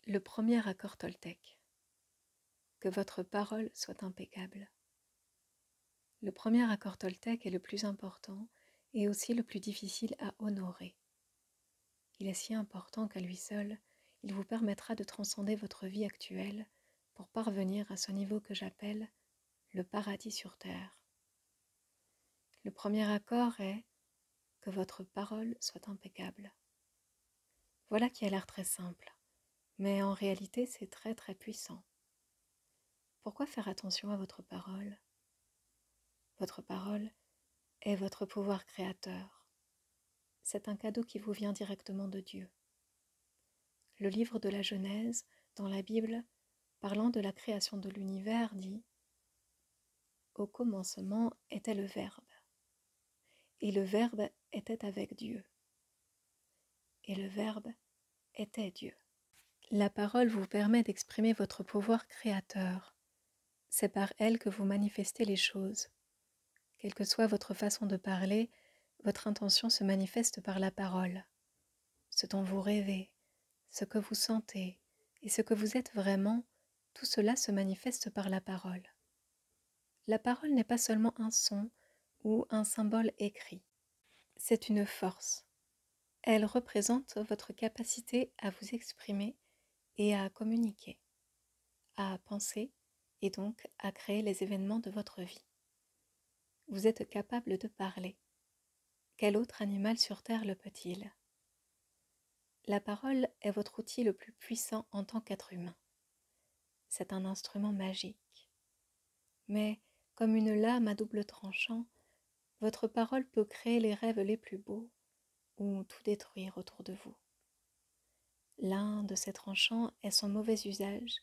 Le premier accord toltèque. Que votre parole soit impeccable. Le premier accord toltèque est le plus important et aussi le plus difficile à honorer. Il est si important qu'à lui seul, il vous permettra de transcender votre vie actuelle pour parvenir à ce niveau que j'appelle le paradis sur terre. Le premier accord est que votre parole soit impeccable. Voilà qui a l'air très simple, mais en réalité c'est très très puissant. Pourquoi faire attention à votre parole ? Votre parole est votre pouvoir créateur. C'est un cadeau qui vous vient directement de Dieu. Le livre de la Genèse, dans la Bible, parlant de la création de l'univers, dit « Au commencement était le Verbe, et le Verbe était avec Dieu, et le Verbe était Dieu. » La parole vous permet d'exprimer votre pouvoir créateur. C'est par elle que vous manifestez les choses. Quelle que soit votre façon de parler, votre intention se manifeste par la parole. Ce dont vous rêvez, ce que vous sentez et ce que vous êtes vraiment, tout cela se manifeste par la parole. La parole n'est pas seulement un son ou un symbole écrit. C'est une force. Elle représente votre capacité à vous exprimer et à communiquer, à penser et donc à créer les événements de votre vie. Vous êtes capable de parler. Quel autre animal sur Terre le peut-il ? La parole est votre outil le plus puissant en tant qu'être humain. C'est un instrument magique. Mais, comme une lame à double tranchant, votre parole peut créer les rêves les plus beaux ou tout détruire autour de vous. L'un de ces tranchants est son mauvais usage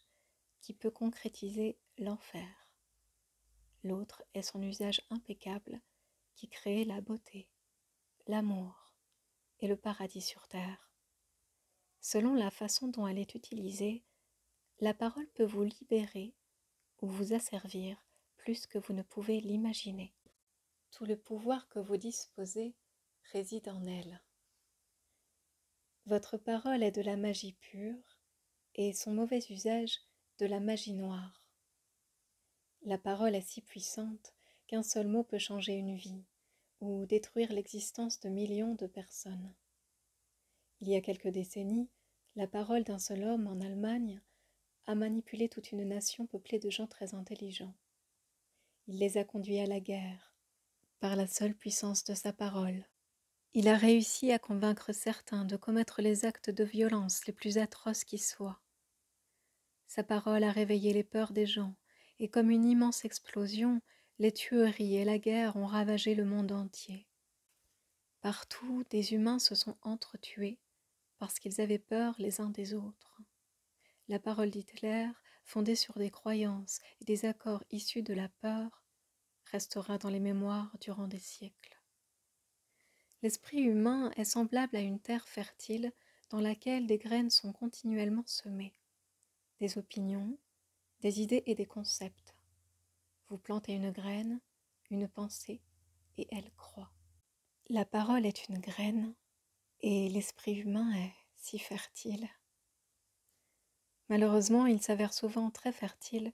qui peut concrétiser l'enfer. L'autre est son usage impeccable qui crée la beauté, l'amour et le paradis sur terre. Selon la façon dont elle est utilisée, la parole peut vous libérer ou vous asservir plus que vous ne pouvez l'imaginer. Tout le pouvoir que vous disposez réside en elle. Votre parole est de la magie pure et son mauvais usage de la magie noire. La parole est si puissante qu'un seul mot peut changer une vie ou détruire l'existence de millions de personnes. Il y a quelques décennies, la parole d'un seul homme en Allemagne a manipulé toute une nation peuplée de gens très intelligents. Il les a conduits à la guerre, par la seule puissance de sa parole. Il a réussi à convaincre certains de commettre les actes de violence les plus atroces qui soient. Sa parole a réveillé les peurs des gens, et comme une immense explosion, les tueries et la guerre ont ravagé le monde entier. Partout, des humains se sont entretués parce qu'ils avaient peur les uns des autres. La parole d'Hitler, fondée sur des croyances et des accords issus de la peur, restera dans les mémoires durant des siècles. L'esprit humain est semblable à une terre fertile dans laquelle des graines sont continuellement semées. Des opinions, des idées et des concepts. Vous plantez une graine, une pensée, et elle croît. La parole est une graine, et l'esprit humain est si fertile. Malheureusement, il s'avère souvent très fertile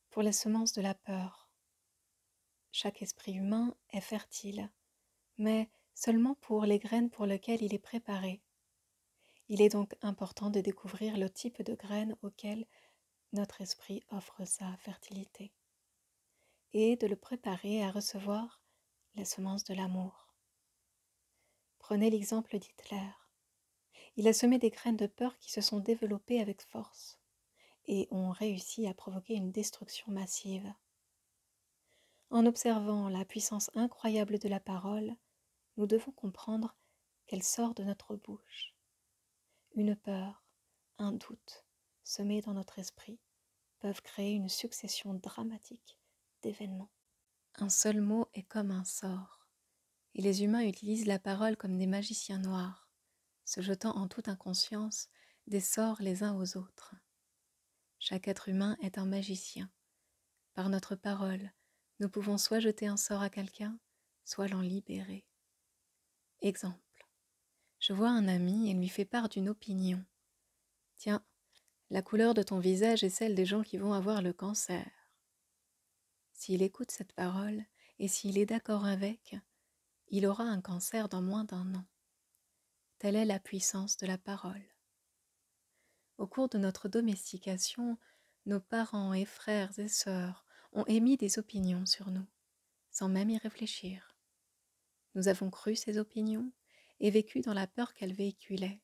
pour les semences de la peur. Chaque esprit humain est fertile, mais seulement pour les graines pour lesquelles il est préparé. Il est donc important de découvrir le type de graines auxquelles notre esprit offre sa fertilité et de le préparer à recevoir les semences de l'amour. Prenez l'exemple d'Hitler. Il a semé des graines de peur qui se sont développées avec force et ont réussi à provoquer une destruction massive. En observant la puissance incroyable de la parole, nous devons comprendre qu'elle sort de notre bouche. Une peur, un doute, semés dans notre esprit, peuvent créer une succession dramatique d'événements. Un seul mot est comme un sort, et les humains utilisent la parole comme des magiciens noirs, se jetant en toute inconscience des sorts les uns aux autres. Chaque être humain est un magicien. Par notre parole, nous pouvons soit jeter un sort à quelqu'un, soit l'en libérer. Exemple. Je vois un ami et lui fais part d'une opinion. Tiens, La couleur de ton visage est celle des gens qui vont avoir le cancer. S'il écoute cette parole et s'il est d'accord avec, il aura un cancer dans moins d'1 an. Telle est la puissance de la parole. Au cours de notre domestication, nos parents et frères et sœurs ont émis des opinions sur nous, sans même y réfléchir. Nous avons cru ces opinions et vécu dans la peur qu'elles véhiculaient,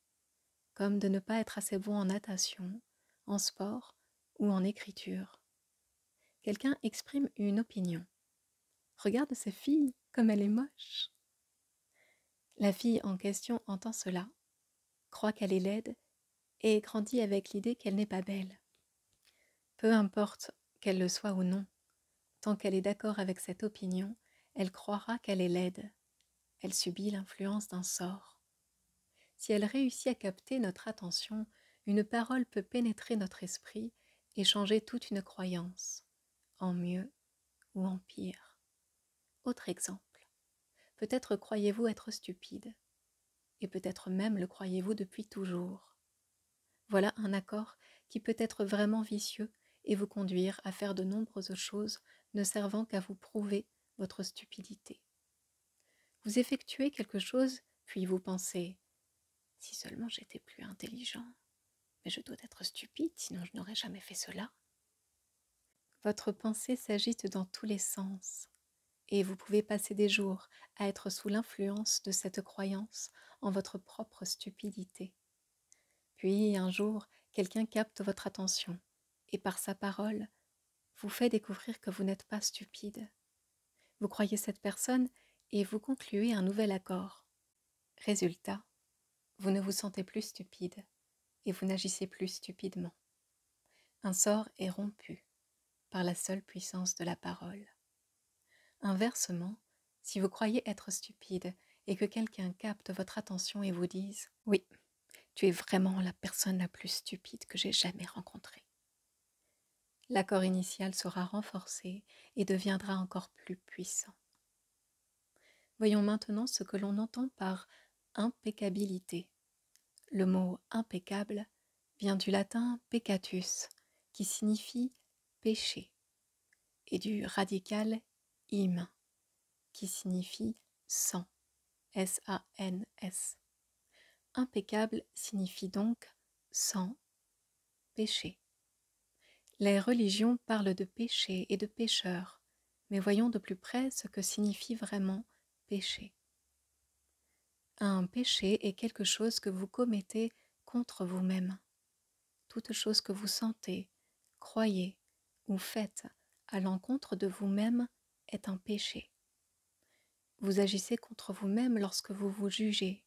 comme de ne pas être assez bon en natation, en sport ou en écriture. Quelqu'un exprime une opinion. Regarde cette fille, comme elle est moche. La fille en question entend cela, croit qu'elle est laide et grandit avec l'idée qu'elle n'est pas belle. Peu importe qu'elle le soit ou non, tant qu'elle est d'accord avec cette opinion, elle croira qu'elle est laide. Elle subit l'influence d'un sort. Si elle réussit à capter notre attention, une parole peut pénétrer notre esprit et changer toute une croyance, en mieux ou en pire. Autre exemple. Peut-être croyez-vous être stupide, et peut-être même le croyez-vous depuis toujours. Voilà un accord qui peut être vraiment vicieux et vous conduire à faire de nombreuses choses ne servant qu'à vous prouver votre stupidité. Vous effectuez quelque chose, puis vous pensez « Si seulement j'étais plus intelligent, mais je dois être stupide, sinon je n'aurais jamais fait cela. » Votre pensée s'agite dans tous les sens, et vous pouvez passer des jours à être sous l'influence de cette croyance en votre propre stupidité. Puis un jour, quelqu'un capte votre attention, et par sa parole, vous fait découvrir que vous n'êtes pas stupide. Vous croyez cette personne et vous concluez un nouvel accord. Résultat, vous ne vous sentez plus stupide et vous n'agissez plus stupidement. Un sort est rompu par la seule puissance de la parole. Inversement, si vous croyez être stupide et que quelqu'un capte votre attention et vous dise « Oui, tu es vraiment la personne la plus stupide que j'ai jamais rencontrée », l'accord initial sera renforcé et deviendra encore plus puissant. Voyons maintenant ce que l'on entend par impeccabilité. Le mot impeccable vient du latin peccatus, qui signifie péché, et du radical im, qui signifie sans, S-A-N-S. Impeccable signifie donc sans péché. Les religions parlent de péché et de pécheur, mais voyons de plus près ce que signifie vraiment péché. Un péché est quelque chose que vous commettez contre vous-même. Toute chose que vous sentez, croyez ou faites à l'encontre de vous-même est un péché. Vous agissez contre vous-même lorsque vous vous jugez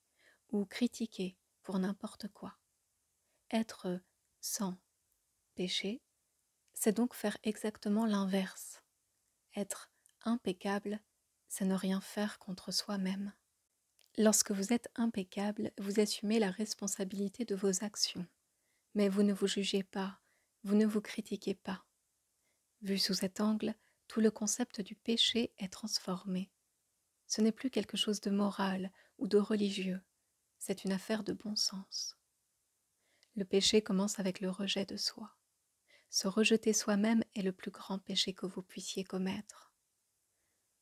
ou critiquez pour n'importe quoi. Être sans péché, c'est donc faire exactement l'inverse. Être impeccable, c'est ne rien faire contre soi-même. Lorsque vous êtes impeccable, vous assumez la responsabilité de vos actions, mais vous ne vous jugez pas, vous ne vous critiquez pas. Vu sous cet angle, tout le concept du péché est transformé. Ce n'est plus quelque chose de moral ou de religieux, c'est une affaire de bon sens. Le péché commence avec le rejet de soi. Se rejeter soi-même est le plus grand péché que vous puissiez commettre.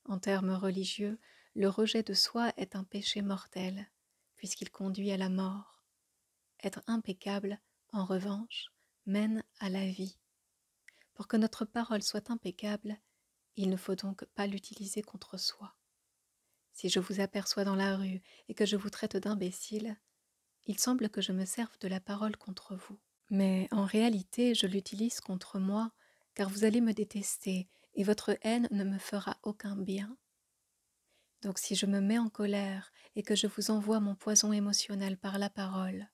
En termes religieux, le rejet de soi est un péché mortel, puisqu'il conduit à la mort. Être impeccable, en revanche, mène à la vie. Pour que notre parole soit impeccable, il ne faut donc pas l'utiliser contre soi. Si je vous aperçois dans la rue et que je vous traite d'imbécile, il semble que je me serve de la parole contre vous. Mais en réalité, je l'utilise contre moi, car vous allez me détester et votre haine ne me fera aucun bien. Donc si je me mets en colère et que je vous envoie mon poison émotionnel par la parole,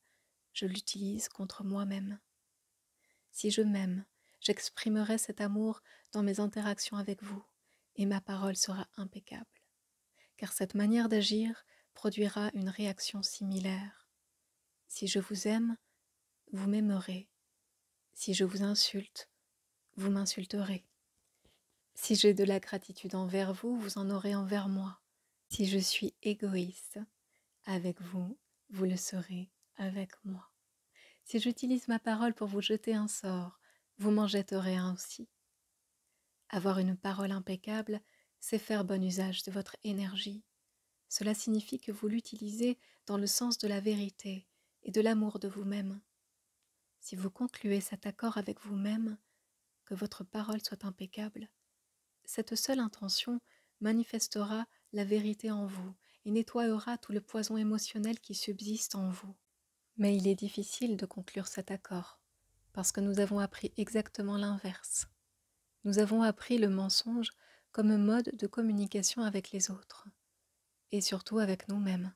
je l'utilise contre moi-même. Si je m'aime, j'exprimerai cet amour dans mes interactions avec vous, et ma parole sera impeccable. Car cette manière d'agir produira une réaction similaire. Si je vous aime, vous m'aimerez. Si je vous insulte, vous m'insulterez. Si j'ai de la gratitude envers vous, vous en aurez envers moi. Si je suis égoïste avec vous, vous le serez avec moi. Si j'utilise ma parole pour vous jeter un sort, vous m'en jetterez un aussi. Avoir une parole impeccable, c'est faire bon usage de votre énergie. Cela signifie que vous l'utilisez dans le sens de la vérité et de l'amour de vous-même. Si vous concluez cet accord avec vous-même, que votre parole soit impeccable, cette seule intention manifestera la vérité en vous et nettoiera tout le poison émotionnel qui subsiste en vous. Mais il est difficile de conclure cet accord, parce que nous avons appris exactement l'inverse. Nous avons appris le mensonge comme mode de communication avec les autres, et surtout avec nous-mêmes.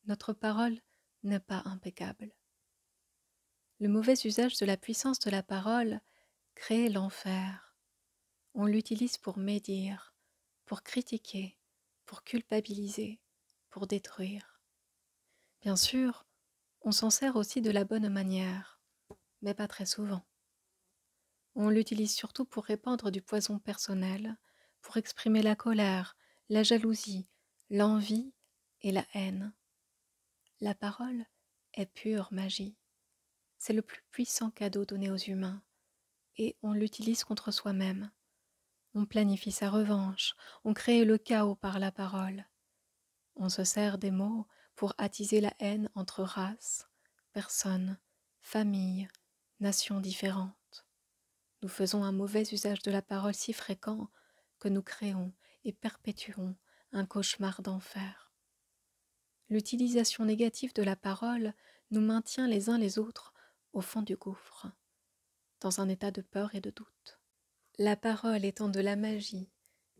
Notre parole n'est pas impeccable. Le mauvais usage de la puissance de la parole crée l'enfer. On l'utilise pour médire, pour critiquer, pour culpabiliser, pour détruire. Bien sûr, on s'en sert aussi de la bonne manière, mais pas très souvent. On l'utilise surtout pour répandre du poison personnel, pour exprimer la colère, la jalousie, l'envie et la haine. La parole est pure magie. C'est le plus puissant cadeau donné aux humains, et on l'utilise contre soi-même. On planifie sa revanche, on crée le chaos par la parole. On se sert des mots pour attiser la haine entre races, personnes, familles, nations différentes. Nous faisons un mauvais usage de la parole si fréquent que nous créons et perpétuons un cauchemar d'enfer. L'utilisation négative de la parole nous maintient les uns les autres au fond du gouffre, dans un état de peur et de doute. La parole étant de la magie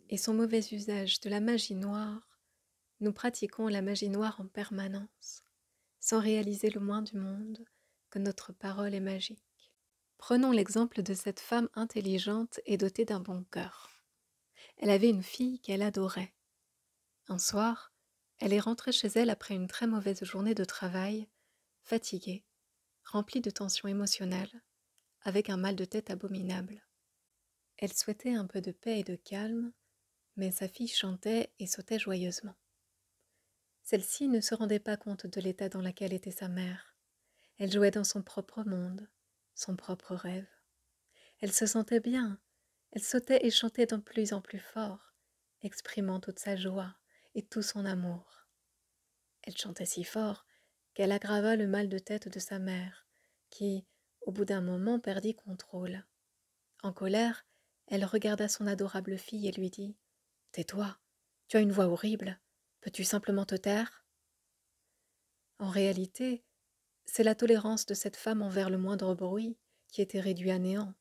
et son mauvais usage de la magie noire, nous pratiquons la magie noire en permanence, sans réaliser le moins du monde que notre parole est magique. Prenons l'exemple de cette femme intelligente et dotée d'un bon cœur. Elle avait une fille qu'elle adorait. Un soir, elle est rentrée chez elle après une très mauvaise journée de travail, fatiguée, remplie de tensions émotionnelles, avec un mal de tête abominable. Elle souhaitait un peu de paix et de calme, mais sa fille chantait et sautait joyeusement. Celle-ci ne se rendait pas compte de l'état dans lequel était sa mère. Elle jouait dans son propre monde, son propre rêve. Elle se sentait bien, elle sautait et chantait de plus en plus fort, exprimant toute sa joie et tout son amour. Elle chantait si fort qu'elle aggrava le mal de tête de sa mère, qui, au bout d'un moment, perdit contrôle. En colère, elle regarda son adorable fille et lui dit « Tais-toi, tu as une voix horrible, peux-tu simplement te taire ?» En réalité, c'est la tolérance de cette femme envers le moindre bruit qui était réduit à néant,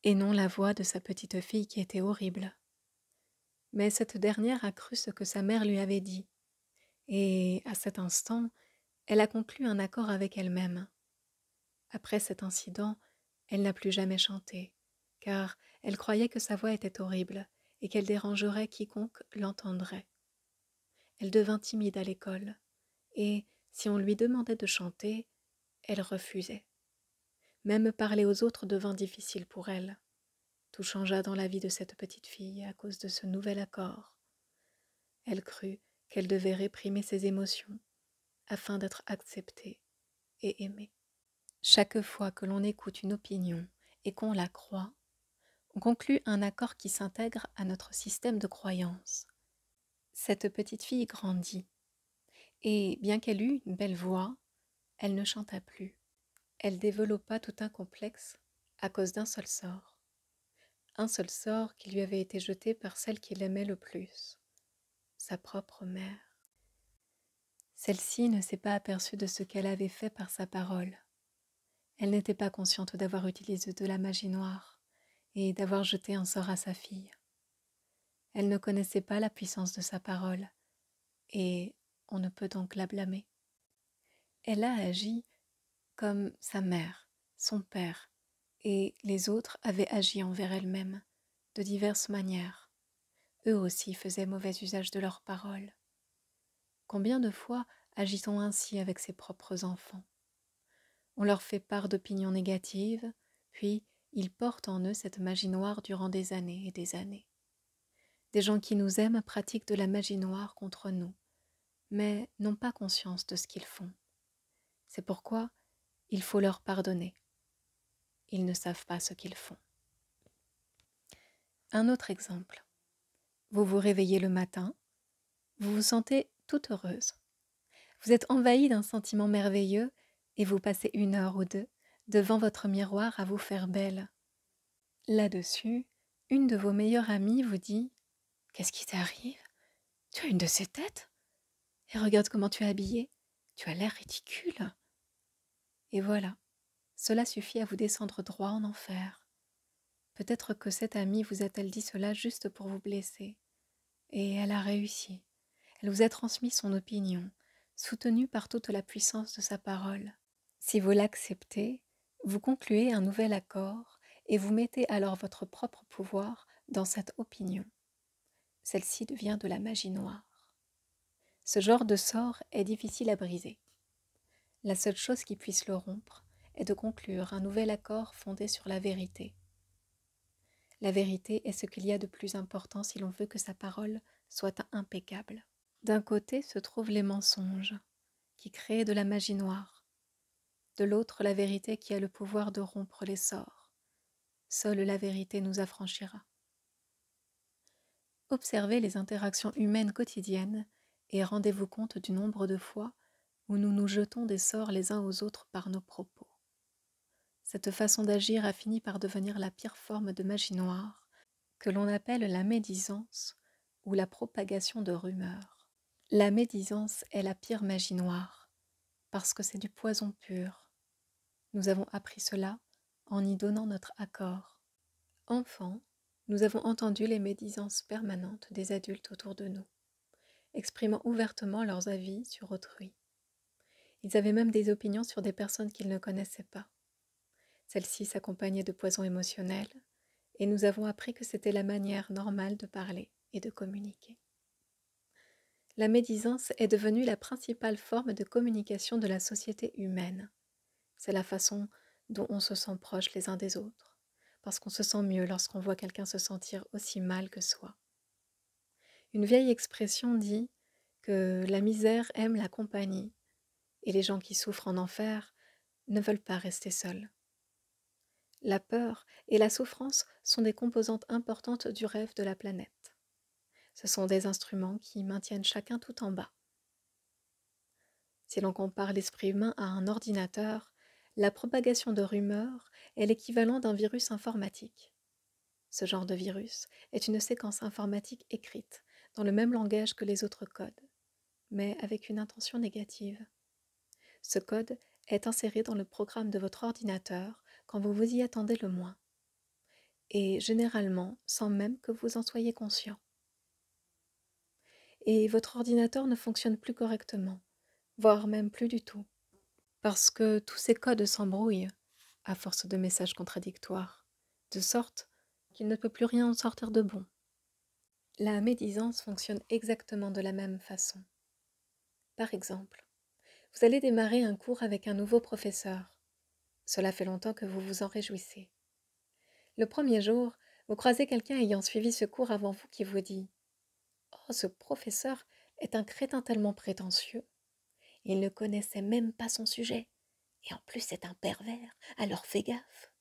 et non la voix de sa petite fille qui était horrible. Mais cette dernière a cru ce que sa mère lui avait dit, et à cet instant, elle a conclu un accord avec elle-même. Après cet incident, elle n'a plus jamais chanté, car elle croyait que sa voix était horrible et qu'elle dérangerait quiconque l'entendrait. Elle devint timide à l'école, et si on lui demandait de chanter, elle refusait. Même parler aux autres devint difficile pour elle. Tout changea dans la vie de cette petite fille à cause de ce nouvel accord. Elle crut qu'elle devait réprimer ses émotions afin d'être acceptée et aimée. Chaque fois que l'on écoute une opinion et qu'on la croit, on conclut un accord qui s'intègre à notre système de croyances. Cette petite fille grandit, et bien qu'elle eût une belle voix, elle ne chanta plus. Elle développa tout un complexe à cause d'un seul sort. Un seul sort qui lui avait été jeté par celle qui l'aimait le plus, sa propre mère. Celle-ci ne s'est pas aperçue de ce qu'elle avait fait par sa parole. Elle n'était pas consciente d'avoir utilisé de la magie noire et d'avoir jeté un sort à sa fille. Elle ne connaissait pas la puissance de sa parole, et on ne peut donc la blâmer. Elle a agi comme sa mère, son père, et les autres avaient agi envers elle-même, de diverses manières. Eux aussi faisaient mauvais usage de leurs paroles. Combien de fois agit-on ainsi avec ses propres enfants? On leur fait part d'opinions négatives, puis ils portent en eux cette magie noire durant des années et des années. Des gens qui nous aiment pratiquent de la magie noire contre nous, mais n'ont pas conscience de ce qu'ils font. C'est pourquoi Il faut leur pardonner. Ils ne savent pas ce qu'ils font. Un autre exemple. Vous vous réveillez le matin, vous vous sentez toute heureuse. Vous êtes envahi d'un sentiment merveilleux et vous passez 1 heure ou 2 devant votre miroir à vous faire belle. Là-dessus, une de vos meilleures amies vous dit « Qu'est-ce qui t'arrive? Tu as une de ces têtes? Et regarde comment tu es habillée. Tu as l'air ridicule. » Et voilà, cela suffit à vous descendre droit en enfer. Peut-être que cette amie vous a-t-elle dit cela juste pour vous blesser. Et elle a réussi. Elle vous a transmis son opinion, soutenue par toute la puissance de sa parole. Si vous l'acceptez, vous concluez un nouvel accord et vous mettez alors votre propre pouvoir dans cette opinion. Celle-ci devient de la magie noire. Ce genre de sort est difficile à briser. La seule chose qui puisse le rompre est de conclure un nouvel accord fondé sur la vérité. La vérité est ce qu'il y a de plus important si l'on veut que sa parole soit impeccable. D'un côté se trouvent les mensonges, qui créent de la magie noire. De l'autre, la vérité qui a le pouvoir de rompre les sorts. Seule la vérité nous affranchira. Observez les interactions humaines quotidiennes et rendez-vous compte du nombre de fois où nous nous jetons des sorts les uns aux autres par nos propos. Cette façon d'agir a fini par devenir la pire forme de magie noire, que l'on appelle la médisance ou la propagation de rumeurs. La médisance est la pire magie noire, parce que c'est du poison pur. Nous avons appris cela en y donnant notre accord. Enfants, nous avons entendu les médisances permanentes des adultes autour de nous, exprimant ouvertement leurs avis sur autrui. Ils avaient même des opinions sur des personnes qu'ils ne connaissaient pas. Celles-ci s'accompagnaient de poisons émotionnels, et nous avons appris que c'était la manière normale de parler et de communiquer. La médisance est devenue la principale forme de communication de la société humaine. C'est la façon dont on se sent proche les uns des autres, parce qu'on se sent mieux lorsqu'on voit quelqu'un se sentir aussi mal que soi. Une vieille expression dit que la misère aime la compagnie, et les gens qui souffrent en enfer ne veulent pas rester seuls. La peur et la souffrance sont des composantes importantes du rêve de la planète. Ce sont des instruments qui maintiennent chacun tout en bas. Si l'on compare l'esprit humain à un ordinateur, la propagation de rumeurs est l'équivalent d'un virus informatique. Ce genre de virus est une séquence informatique écrite dans le même langage que les autres codes, mais avec une intention négative. Ce code est inséré dans le programme de votre ordinateur quand vous vous y attendez le moins, et généralement sans même que vous en soyez conscient. Et votre ordinateur ne fonctionne plus correctement, voire même plus du tout, parce que tous ces codes s'embrouillent à force de messages contradictoires, de sorte qu'il ne peut plus rien en sortir de bon. La médisance fonctionne exactement de la même façon. Par exemple, vous allez démarrer un cours avec un nouveau professeur. Cela fait longtemps que vous vous en réjouissez. Le premier jour, vous croisez quelqu'un ayant suivi ce cours avant vous qui vous dit « Oh, ce professeur est un crétin tellement prétentieux. Il ne connaissait même pas son sujet. Et en plus, c'est un pervers, alors fais gaffe. »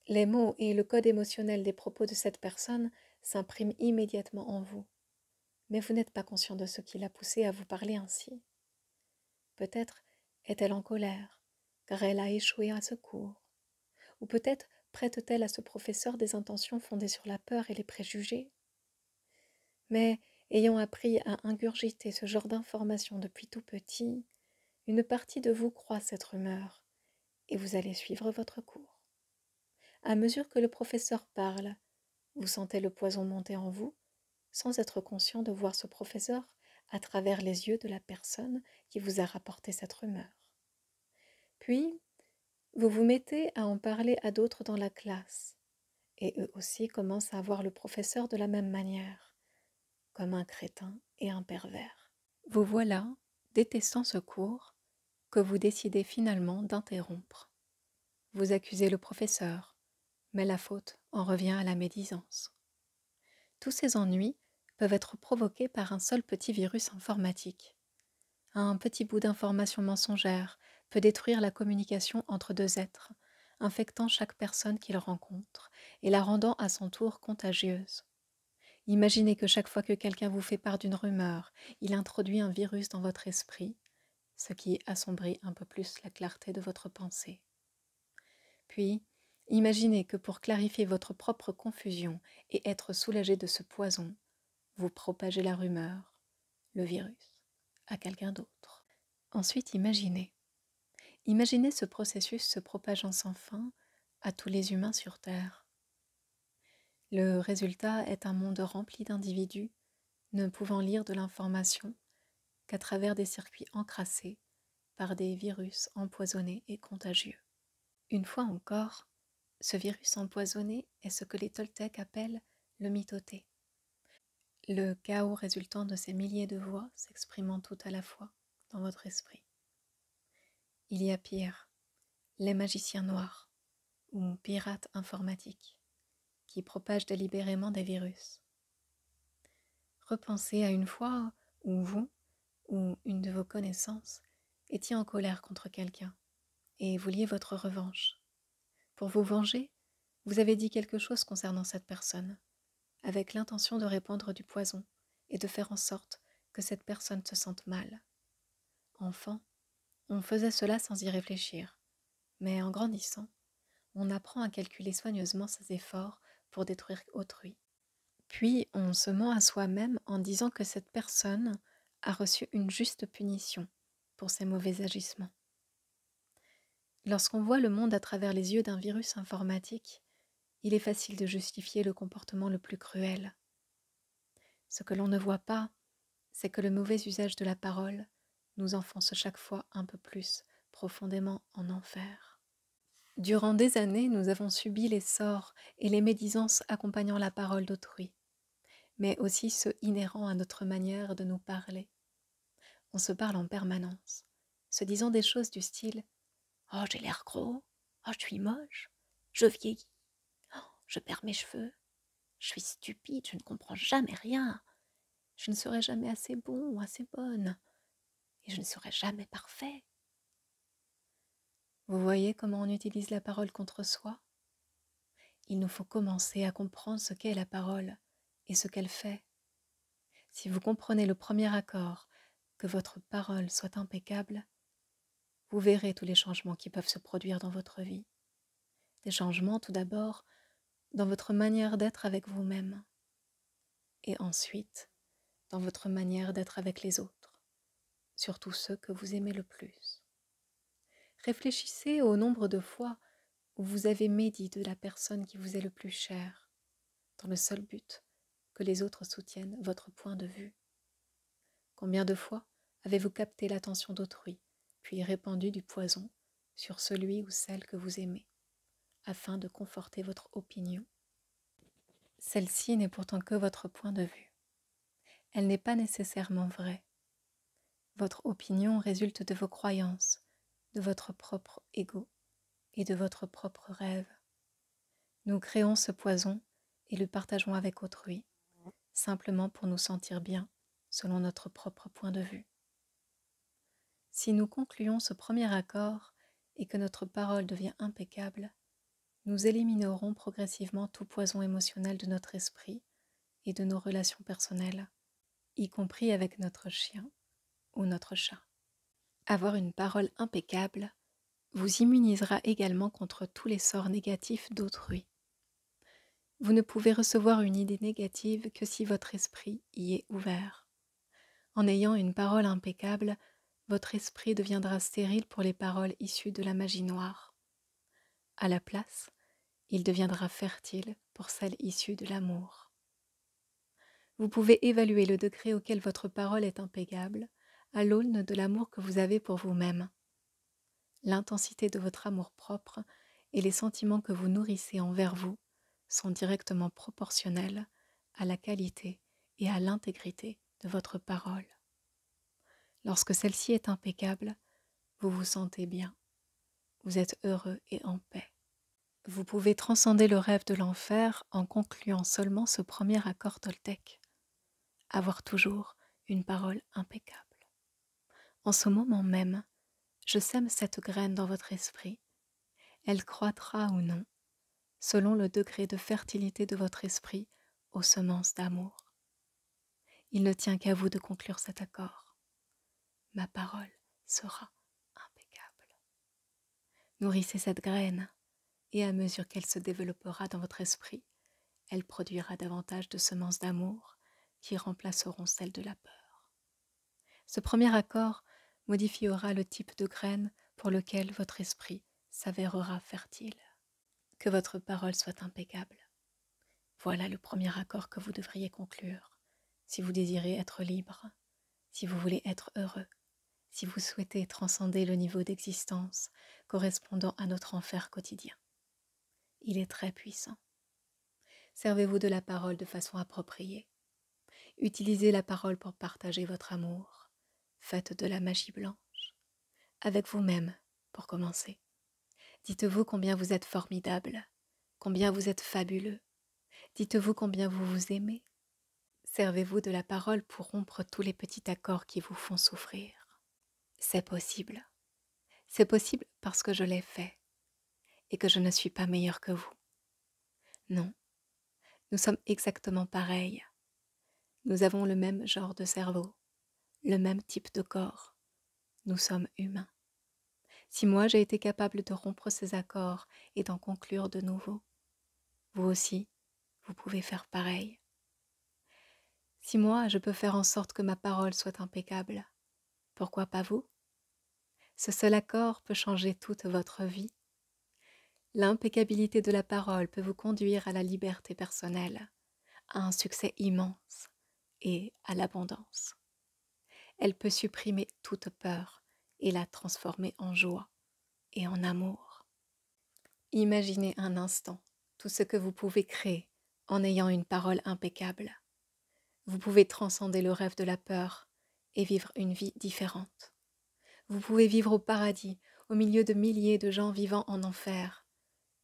Les mots et le code émotionnel des propos de cette personne s'impriment immédiatement en vous. Mais vous n'êtes pas conscient de ce qui l'a poussé à vous parler ainsi. Peut-être est-elle en colère, car elle a échoué à ce cours. Ou peut-être prête-t-elle à ce professeur des intentions fondées sur la peur et les préjugés. Mais, ayant appris à ingurgiter ce genre d'informations depuis tout petit, une partie de vous croit cette rumeur, et vous allez suivre votre cours. À mesure que le professeur parle, vous sentez le poison monter en vous, sans être conscient de voir ce professeur à travers les yeux de la personne qui vous a rapporté cette rumeur. Puis, vous vous mettez à en parler à d'autres dans la classe, et eux aussi commencent à voir le professeur de la même manière, comme un crétin et un pervers. Vous voilà, détestant ce cours, que vous décidez finalement d'interrompre. Vous accusez le professeur, mais la faute en revient à la médisance. Tous ces ennuis peuvent être provoqués par un seul petit virus informatique. Un petit bout d'information mensongère peut détruire la communication entre deux êtres, infectant chaque personne qu'il rencontre et la rendant à son tour contagieuse. Imaginez que chaque fois que quelqu'un vous fait part d'une rumeur, il introduit un virus dans votre esprit, ce qui assombrit un peu plus la clarté de votre pensée. Puis, imaginez que pour clarifier votre propre confusion et être soulagé de ce poison, vous propagez la rumeur, le virus, à quelqu'un d'autre. Ensuite, imaginez ce processus se propageant sans fin à tous les humains sur Terre. Le résultat est un monde rempli d'individus ne pouvant lire de l'information qu'à travers des circuits encrassés par des virus empoisonnés et contagieux. Une fois encore, ce virus empoisonné est ce que les Toltecs appellent le mitoté, le chaos résultant de ces milliers de voix s'exprimant tout à la fois dans votre esprit. Il y a pire, les magiciens noirs ou pirates informatiques qui propagent délibérément des virus. Repensez à une fois où vous ou une de vos connaissances étiez en colère contre quelqu'un et vouliez votre revanche. Pour vous venger, vous avez dit quelque chose concernant cette personne, avec l'intention de répandre du poison et de faire en sorte que cette personne se sente mal. Enfant, on faisait cela sans y réfléchir, mais en grandissant, on apprend à calculer soigneusement ses efforts pour détruire autrui. Puis on se ment à soi-même en disant que cette personne a reçu une juste punition pour ses mauvais agissements. Lorsqu'on voit le monde à travers les yeux d'un virus informatique, il est facile de justifier le comportement le plus cruel. Ce que l'on ne voit pas, c'est que le mauvais usage de la parole nous enfonce chaque fois un peu plus profondément en enfer. Durant des années, nous avons subi les sorts et les médisances accompagnant la parole d'autrui, mais aussi ceux inhérents à notre manière de nous parler. On se parle en permanence, se disant des choses du style « Oh, j'ai l'air gros, oh, je suis moche, je vieillis, oh, je perds mes cheveux, je suis stupide, je ne comprends jamais rien, je ne serai jamais assez bon ou assez bonne, et je ne serai jamais parfait. » Vous voyez comment on utilise la parole contre soi? Il nous faut commencer à comprendre ce qu'est la parole et ce qu'elle fait. Si vous comprenez le premier accord, que votre parole soit impeccable, vous verrez tous les changements qui peuvent se produire dans votre vie. Des changements tout d'abord dans votre manière d'être avec vous-même et ensuite dans votre manière d'être avec les autres, surtout ceux que vous aimez le plus. Réfléchissez au nombre de fois où vous avez médit de la personne qui vous est le plus chère, dans le seul but que les autres soutiennent votre point de vue. Combien de fois avez-vous capté l'attention d'autrui, puis répandu du poison sur celui ou celle que vous aimez, afin de conforter votre opinion? Celle-ci n'est pourtant que votre point de vue. Elle n'est pas nécessairement vraie. Votre opinion résulte de vos croyances, de votre propre ego et de votre propre rêve. Nous créons ce poison et le partageons avec autrui, simplement pour nous sentir bien, selon notre propre point de vue. Si nous concluons ce premier accord et que notre parole devient impeccable, nous éliminerons progressivement tout poison émotionnel de notre esprit et de nos relations personnelles, y compris avec notre chien ou notre chat. Avoir une parole impeccable vous immunisera également contre tous les sorts négatifs d'autrui. Vous ne pouvez recevoir une idée négative que si votre esprit y est ouvert. En ayant une parole impeccable, votre esprit deviendra stérile pour les paroles issues de la magie noire. À la place, il deviendra fertile pour celles issues de l'amour. Vous pouvez évaluer le degré auquel votre parole est impeccable à l'aune de l'amour que vous avez pour vous-même. L'intensité de votre amour-propre et les sentiments que vous nourrissez envers vous sont directement proportionnels à la qualité et à l'intégrité de votre parole. Lorsque celle-ci est impeccable, vous vous sentez bien, vous êtes heureux et en paix. Vous pouvez transcender le rêve de l'enfer en concluant seulement ce premier accord toltèque. Avoir toujours une parole impeccable. En ce moment même, Je sème cette graine dans votre esprit. Elle croîtra ou non, selon le degré de fertilité de votre esprit aux semences d'amour. Il ne tient qu'à vous de conclure cet accord. Ma parole sera impeccable. Nourrissez cette graine, et à mesure qu'elle se développera dans votre esprit, elle produira davantage de semences d'amour qui remplaceront celles de la peur. Ce premier accord modifiera le type de graine pour lequel votre esprit s'avérera fertile. Que votre parole soit impeccable. Voilà le premier accord que vous devriez conclure si vous désirez être libre, si vous voulez être heureux, si vous souhaitez transcender le niveau d'existence correspondant à notre enfer quotidien. Il est très puissant. Servez-vous de la parole de façon appropriée. Utilisez la parole pour partager votre amour. Faites de la magie blanche. Avec vous-même, pour commencer. Dites-vous combien vous êtes formidable, combien vous êtes fabuleux. Dites-vous combien vous vous aimez. Servez-vous de la parole pour rompre tous les petits accords qui vous font souffrir. C'est possible. C'est possible parce que je l'ai fait et que je ne suis pas meilleure que vous. Non, nous sommes exactement pareils. Nous avons le même genre de cerveau, le même type de corps. Nous sommes humains. Si moi j'ai été capable de rompre ces accords et d'en conclure de nouveaux, vous aussi, vous pouvez faire pareil. Si moi je peux faire en sorte que ma parole soit impeccable, pourquoi pas vous? Ce seul accord peut changer toute votre vie. L'impeccabilité de la parole peut vous conduire à la liberté personnelle, à un succès immense et à l'abondance. Elle peut supprimer toute peur et la transformer en joie et en amour. Imaginez un instant tout ce que vous pouvez créer en ayant une parole impeccable. Vous pouvez transcender le rêve de la peur et vivre une vie différente. Vous pouvez vivre au paradis au milieu de milliers de gens vivant en enfer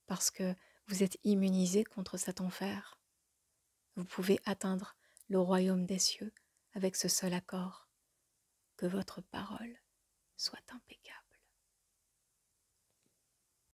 parce que vous êtes immunisé contre cet enfer. Vous pouvez atteindre le royaume des cieux avec ce seul accord, que votre parole soit impeccable.